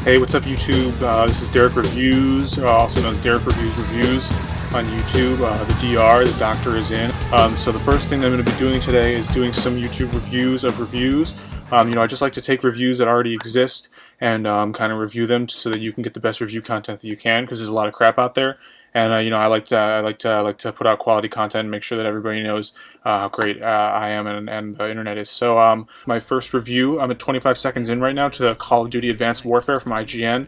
Hey, what's up YouTube? This is Derek Reviews, also known as Derek Reviews on YouTube. The DR, the doctor is in. So the first thing that I'm going to be doing today is doing some YouTube reviews of reviews. I just like to take reviews that already exist and kind of review them so that you can get the best review content that you can, because there's a lot of crap out there. And I like to put out quality content and make sure that everybody knows how great I am and the internet is. So my first review, I'm at 25 seconds in right now to the Call of Duty Advanced Warfare from IGN.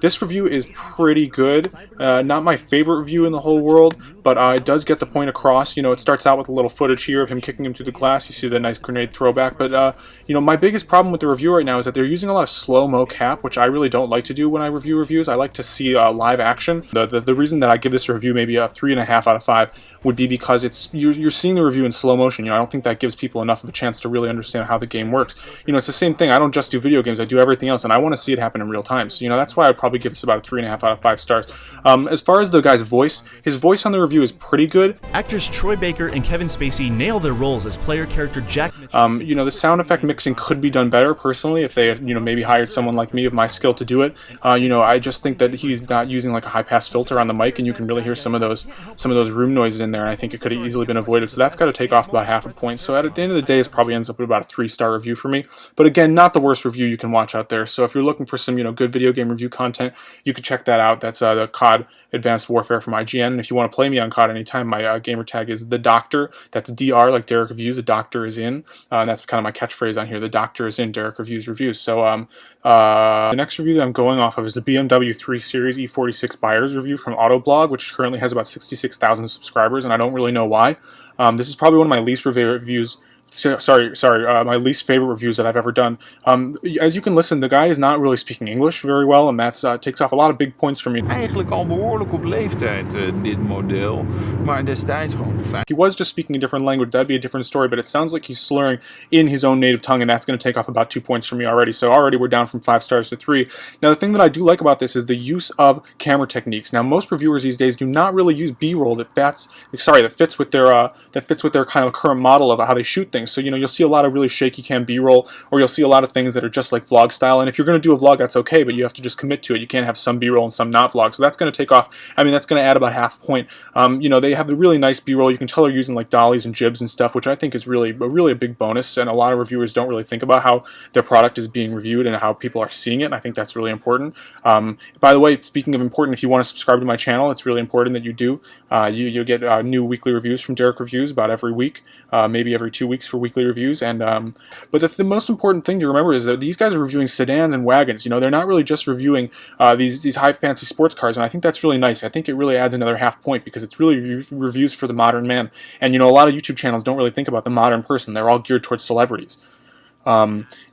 This review is pretty good. Not my favorite review in the whole world, but it does get the point across. It starts out with a little footage here of him kicking him through the glass. You see the nice grenade throwback. But my biggest problem with the review right now is that they're using a lot of slow mocap, which I really don't like to do when I review reviews. I like to see live action. The reason that I give this review maybe a 3.5 out of 5 would be because you're seeing the review in slow motion. I don't think that gives people enough of a chance to really understand how the game works. It's the same thing. I don't just do video games. I do everything else, and I want to see it happen in real time. So that's why I'd probably give this about a 3.5 out of 5 stars. As far as the guy's voice, his voice on the review is pretty good. Actors Troy Baker and Kevin Spacey nail their roles as player character Jack Mitchell. The sound effect mixing could be done better, personally, if they had, maybe hired someone like me of my skill to do it. I just think that he's not using like a high pass filter on the mic, and you can really hear some of those room noises in there, and I think it could have easily been avoided. So that's got to take off about half a point. So at the end of the day, it probably ends up with about a 3-star review for me. But again, not the worst review you can watch out there. So if you're looking for some good video game review content, you can check that out. That's the COD Advanced Warfare from IGN. And if you want to play me on COD anytime, my gamer tag is the Doctor. That's DR, like Derek Reviews. The Doctor is in. And that's kind of my catchphrase on here. The Doctor is in. Derek Reviews reviews. So the next review that I'm going off of is the BMW 3 Series E46 buyer's review from Autoblog, which currently has about 66,000 subscribers, and I don't really know why. This is probably one of my least reviews. My least favorite reviews that I've ever done. As you can listen, the guy is not really speaking English very well, and that takes off a lot of big points for me. Eigenlijk al behoorlijk op leeftijd, dit model, maar destijds gewoon fijn. If he was just speaking a different language, that'd be a different story, but it sounds like he's slurring in his own native tongue, and that's going to take off about 2 points for me already. So already we're down from 5 stars to 3. Now the thing that I do like about this is the use of camera techniques. Now most reviewers these days do not really use B-roll that fits with their kind of current model of how they shoot things. So you'll see a lot of really shaky cam B-roll, or you'll see a lot of things that are just like vlog style. And if you're going to do a vlog, that's okay, but you have to just commit to it. You can't have some B-roll and some not vlog. So that's going to take off. That's going to add about half a point. They have the really nice B-roll. You can tell they're using like dollies and jibs and stuff, which I think is really a big bonus. And a lot of reviewers don't really think about how their product is being reviewed and how people are seeing it. And I think that's really important. By the way, speaking of important, if you want to subscribe to my channel, it's really important that you do. You'll get new weekly reviews from Derek Reviews about every week, maybe every 2 weeks for weekly reviews. And but the most important thing to remember is that these guys are reviewing sedans and wagons. They're not really just reviewing these high fancy sports cars, and I think that's really nice. I think it really adds another half point because it's really reviews for the modern man. And a lot of YouTube channels don't really think about the modern person. They're all geared towards celebrities.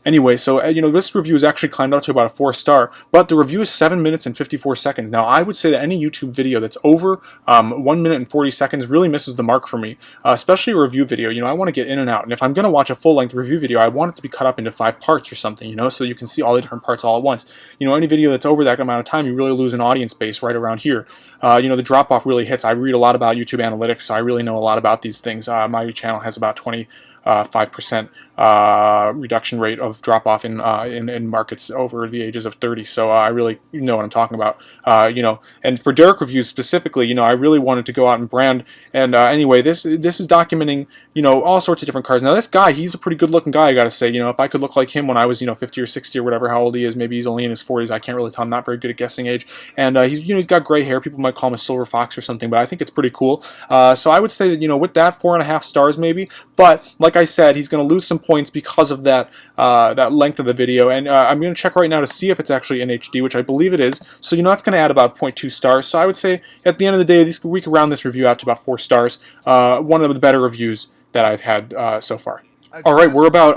Anyway, so this review is actually climbed up to about a 4-star, but the review is 7 minutes and 54 seconds. Now, I would say that any YouTube video that's over 1 minute and 40 seconds really misses the mark for me, especially a review video. I want to get in and out, and if I'm going to watch a full-length review video, I want it to be cut up into 5 parts or something, so you can see all the different parts all at once. Any video that's over that amount of time, you really lose an audience base right around here. The drop-off really hits. I read a lot about YouTube analytics, so I really know a lot about these things. My channel has about 25% reduction rate of drop-off in markets over the ages of 30, so I really know what I'm talking about. And for Derek Reviews specifically, I really wanted to go out and brand. And anyway, this is documenting all sorts of different cars. Now this guy, he's a pretty good-looking guy, I gotta say. If I could look like him when I was 50 or 60 or whatever, how old he is, maybe he's only in his 40s. I can't really tell. I'm not very good at guessing age. And he's got gray hair. People might call him a silver fox or something, but I think it's pretty cool. So I would say that with that 4.5 stars maybe. But like I said, he's going to lose some points because of that length of the video, and I'm going to check right now to see if it's actually in HD, which I believe it is. So that's going to add about 0.2 stars. So I would say at the end of the day, we could round this review out to about 4 stars. One of the better reviews that I've had so far. Alright, we're about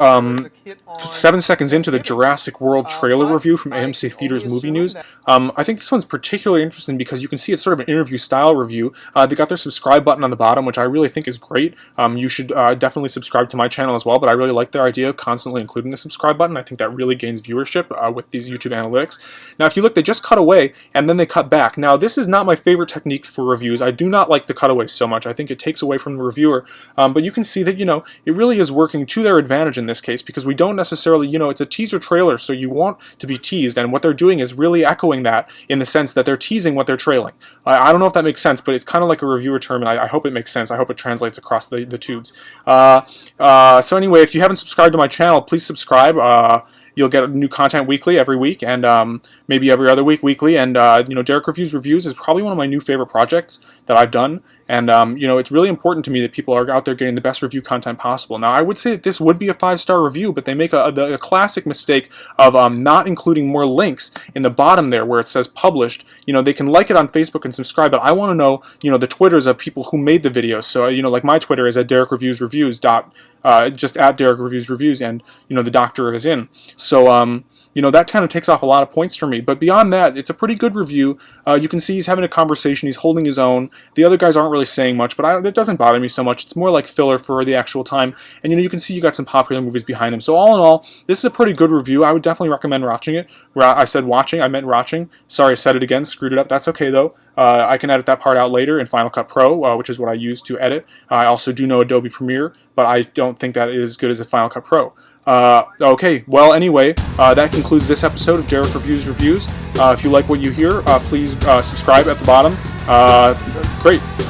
7 seconds into the Jurassic World trailer review from AMC Theaters Movie News. I think this one's particularly interesting because you can see it's sort of an interview style review. They got their subscribe button on the bottom, which I really think is great. You should definitely subscribe to my channel as well, but I really like their idea of constantly including the subscribe button. I think that really gains viewership with these YouTube analytics. Now if you look, they just cut away and then they cut back. Now this is not my favorite technique for reviews. I do not like the cutaways so much. I think it takes away from the reviewer, but you can see that it really is working to their advantage in this case, because we don't necessarily, it's a teaser trailer, so you want to be teased, and what they're doing is really echoing that in the sense that they're teasing what they're trailing. I don't know if that makes sense, but it's kind of like a reviewer term, and I hope it makes sense. I hope it translates across the tubes. So anyway, if you haven't subscribed to my channel, please subscribe. You'll get new content weekly, every week, and maybe every other week, weekly. And Derek Reviews is probably one of my new favorite projects that I've done. And it's really important to me that people are out there getting the best review content possible. Now, I would say that this would be a 5-star review, but they make a classic mistake of not including more links in the bottom there where it says published. They can like it on Facebook and subscribe, but I want to know, the Twitters of people who made the videos. So, like my Twitter is at Derek Reviews just at Derek Reviews, and the doctor is in. So that kind of takes off a lot of points for me. But beyond that, it's a pretty good review. You can see he's having a conversation. He's holding his own. The other guys aren't really saying much, but it doesn't bother me so much. It's more like filler for the actual time. And you can see you got some popular movies behind him. So all in all, this is a pretty good review. I would definitely recommend watching it. I said watching, I meant watching. Sorry, I said it again. Screwed it up. That's okay though. I can edit that part out later in Final Cut Pro, which is what I use to edit. I also do know Adobe Premiere, but I don't think that is as good as a Final Cut Pro. Okay, well, anyway, that concludes this episode of Derek Reviews. If you like what you hear, please subscribe at the bottom. Great.